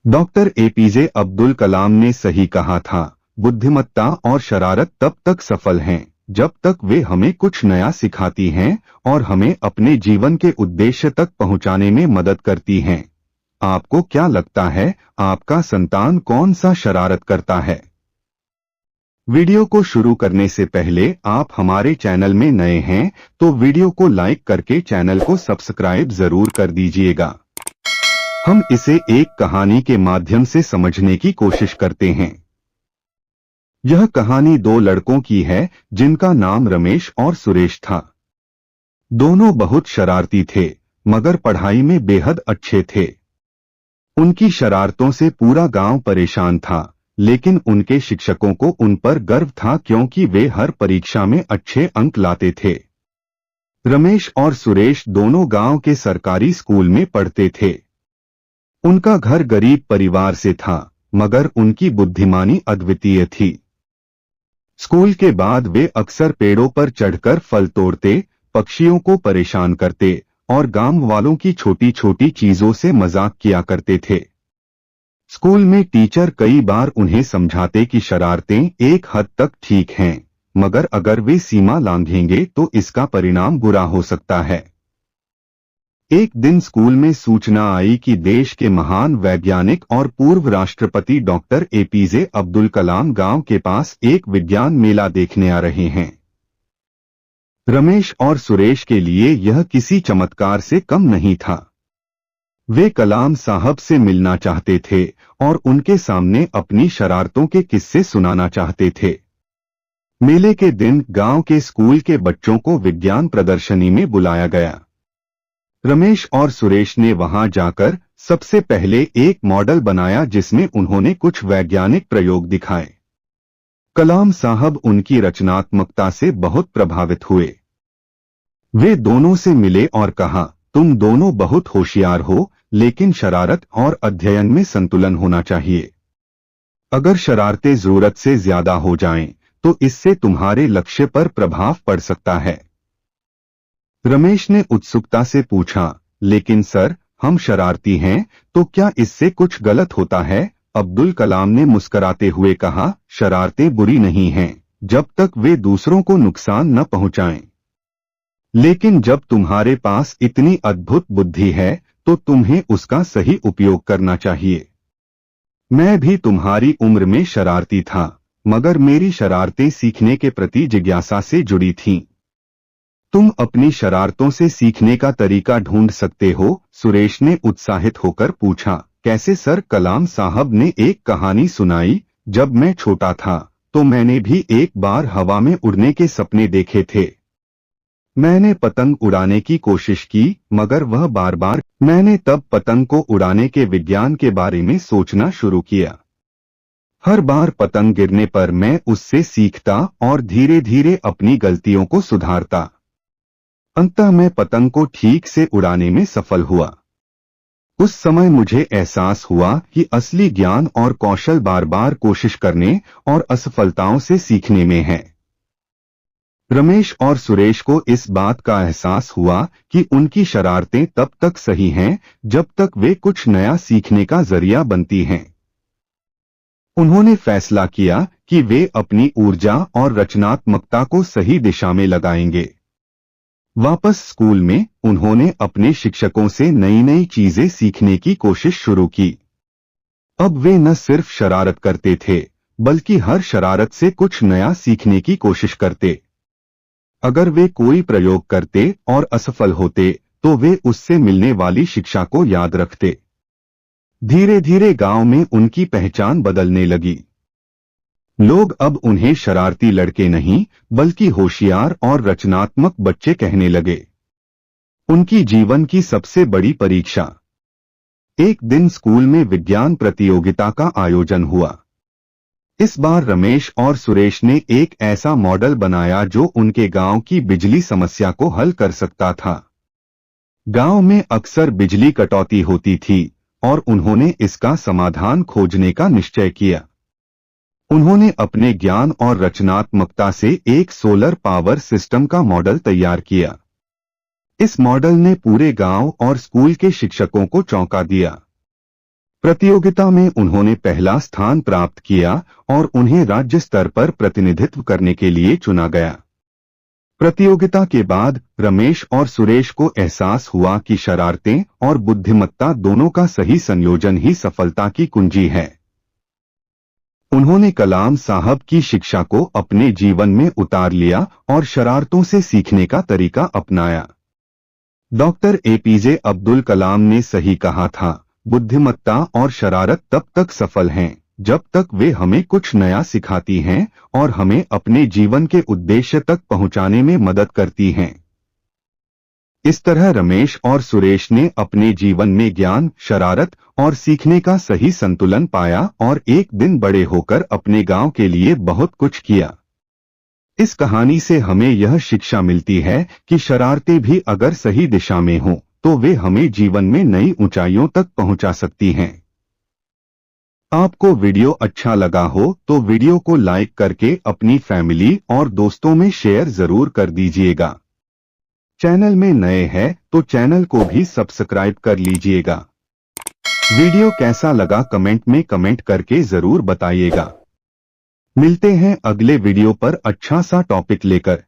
Doctor APJ Abdul Kalam ने सही कहा था, बुद्धिमत्ता और शरारत तब तक सफल हैं जब तक वे हमें कुछ नया सिखाती हैं और हमें अपने जीवन के उद्देश्य तक पहुंचाने में मदद करती हैं। आपको क्या लगता है, आपका संतान कौन सा शरारत करता है? वीडियो को शुरू करने से पहले आप हमारे चैनल में नए हैं तो वीडियो को लाइक करके चैनल को सब्सक्राइब जरूर कर दीजिएगा। हम इसे एक कहानी के माध्यम से समझने की कोशिश करते हैं। यह कहानी दो लड़कों की है जिनका नाम रमेश और सुरेश था। दोनों बहुत शरारती थे मगर पढ़ाई में बेहद अच्छे थे। उनकी शरारतों से पूरा गांव परेशान था, लेकिन उनके शिक्षकों को उन पर गर्व था क्योंकि वे हर परीक्षा में अच्छे अंक लाते थे। रमेश और सुरेश दोनों गांव के सरकारी स्कूल में पढ़ते थे। उनका घर गरीब परिवार से था मगर उनकी बुद्धिमानी अद्वितीय थी। स्कूल के बाद वे अक्सर पेड़ों पर चढ़कर फल तोड़ते, पक्षियों को परेशान करते और गांव वालों की छोटी छोटी चीजों से मजाक किया करते थे। स्कूल में टीचर कई बार उन्हें समझाते कि शरारतें एक हद तक ठीक हैं, मगर अगर वे सीमा लांघेंगे तो इसका परिणाम बुरा हो सकता है। एक दिन स्कूल में सूचना आई कि देश के महान वैज्ञानिक और पूर्व राष्ट्रपति डॉक्टर एपीजे अब्दुल कलाम गांव के पास एक विज्ञान मेला देखने आ रहे हैं। रमेश और सुरेश के लिए यह किसी चमत्कार से कम नहीं था। वे कलाम साहब से मिलना चाहते थे और उनके सामने अपनी शरारतों के किस्से सुनाना चाहते थे। मेले के दिन गांव के स्कूल के बच्चों को विज्ञान प्रदर्शनी में बुलाया गया। रमेश और सुरेश ने वहां जाकर सबसे पहले एक मॉडल बनाया जिसमें उन्होंने कुछ वैज्ञानिक प्रयोग दिखाए। कलाम साहब उनकी रचनात्मकता से बहुत प्रभावित हुए। वे दोनों से मिले और कहा, तुम दोनों बहुत होशियार हो, लेकिन शरारत और अध्ययन में संतुलन होना चाहिए। अगर शरारतें जरूरत से ज्यादा हो जाएं, तो इससे तुम्हारे लक्ष्य पर प्रभाव पड़ सकता है। रमेश ने उत्सुकता से पूछा, लेकिन सर, हम शरारती हैं, तो क्या इससे कुछ गलत होता है? अब्दुल कलाम ने मुस्कुराते हुए कहा, शरारतें बुरी नहीं हैं, जब तक वे दूसरों को नुकसान न पहुंचाएं। लेकिन जब तुम्हारे पास इतनी अद्भुत बुद्धि है तो तुम्हें उसका सही उपयोग करना चाहिए। मैं भी तुम्हारी उम्र में शरारती था, मगर मेरी शरारतें सीखने के प्रति जिज्ञासा से जुड़ी थीं। तुम अपनी शरारतों से सीखने का तरीका ढूंढ सकते हो? सुरेश ने उत्साहित होकर पूछा। कैसे सर? कलाम साहब ने एक कहानी सुनाई। जब मैं छोटा था तो मैंने भी एक बार हवा में उड़ने के सपने देखे थे। मैंने पतंग उड़ाने की कोशिश की, मगर वह बार-बार। मैंने तब पतंग को उड़ाने के विज्ञान के बारे में सोचना शुरू किया। हर बार पतंग गिरने पर मैं उससे सीखता और धीरे धीरे अपनी गलतियों को सुधारता। अंततः मैं पतंग को ठीक से उड़ाने में सफल हुआ। उस समय मुझे एहसास हुआ कि असली ज्ञान और कौशल बार बार कोशिश करने और असफलताओं से सीखने में है। रमेश और सुरेश को इस बात का एहसास हुआ कि उनकी शरारतें तब तक सही हैं जब तक वे कुछ नया सीखने का जरिया बनती हैं। उन्होंने फैसला किया कि वे अपनी ऊर्जा और रचनात्मकता को सही दिशा में लगाएंगे। वापस स्कूल में उन्होंने अपने शिक्षकों से नई नई चीजें सीखने की कोशिश शुरू की। अब वे न सिर्फ शरारत करते थे, बल्कि हर शरारत से कुछ नया सीखने की कोशिश करते। अगर वे कोई प्रयोग करते और असफल होते तो वे उससे मिलने वाली शिक्षा को याद रखते। धीरे धीरे गांव में उनकी पहचान बदलने लगी। लोग अब उन्हें शरारती लड़के नहीं बल्कि होशियार और रचनात्मक बच्चे कहने लगे। उनकी जीवन की सबसे बड़ी परीक्षा। एक दिन स्कूल में विज्ञान प्रतियोगिता का आयोजन हुआ। इस बार रमेश और सुरेश ने एक ऐसा मॉडल बनाया जो उनके गांव की बिजली समस्या को हल कर सकता था। गांव में अक्सर बिजली कटौती होती थी और उन्होंने इसका समाधान खोजने का निश्चय किया। उन्होंने अपने ज्ञान और रचनात्मकता से एक सोलर पावर सिस्टम का मॉडल तैयार किया। इस मॉडल ने पूरे गांव और स्कूल के शिक्षकों को चौंका दिया। प्रतियोगिता में उन्होंने पहला स्थान प्राप्त किया और उन्हें राज्य स्तर पर प्रतिनिधित्व करने के लिए चुना गया। प्रतियोगिता के बाद रमेश और सुरेश को एहसास हुआ कि शरारतें और बुद्धिमत्ता दोनों का सही संयोजन ही सफलता की कुंजी है। उन्होंने कलाम साहब की शिक्षा को अपने जीवन में उतार लिया और शरारतों से सीखने का तरीका अपनाया। डॉक्टर एपीजे अब्दुल कलाम ने सही कहा था, बुद्धिमत्ता और शरारत तब तक सफल हैं जब तक वे हमें कुछ नया सिखाती हैं और हमें अपने जीवन के उद्देश्य तक पहुंचाने में मदद करती हैं। इस तरह रमेश और सुरेश ने अपने जीवन में ज्ञान, शरारत और सीखने का सही संतुलन पाया और एक दिन बड़े होकर अपने गांव के लिए बहुत कुछ किया। इस कहानी से हमें यह शिक्षा मिलती है कि शरारतें भी अगर सही दिशा में हों तो वे हमें जीवन में नई ऊंचाइयों तक पहुंचा सकती हैं। आपको वीडियो अच्छा लगा हो तो वीडियो को लाइक करके अपनी फैमिली और दोस्तों में शेयर जरूर कर दीजिएगा। चैनल में नए हैं तो चैनल को भी सब्सक्राइब कर लीजिएगा। वीडियो कैसा लगा कमेंट में कमेंट करके जरूर बताइएगा। मिलते हैं अगले वीडियो पर अच्छा सा टॉपिक लेकर।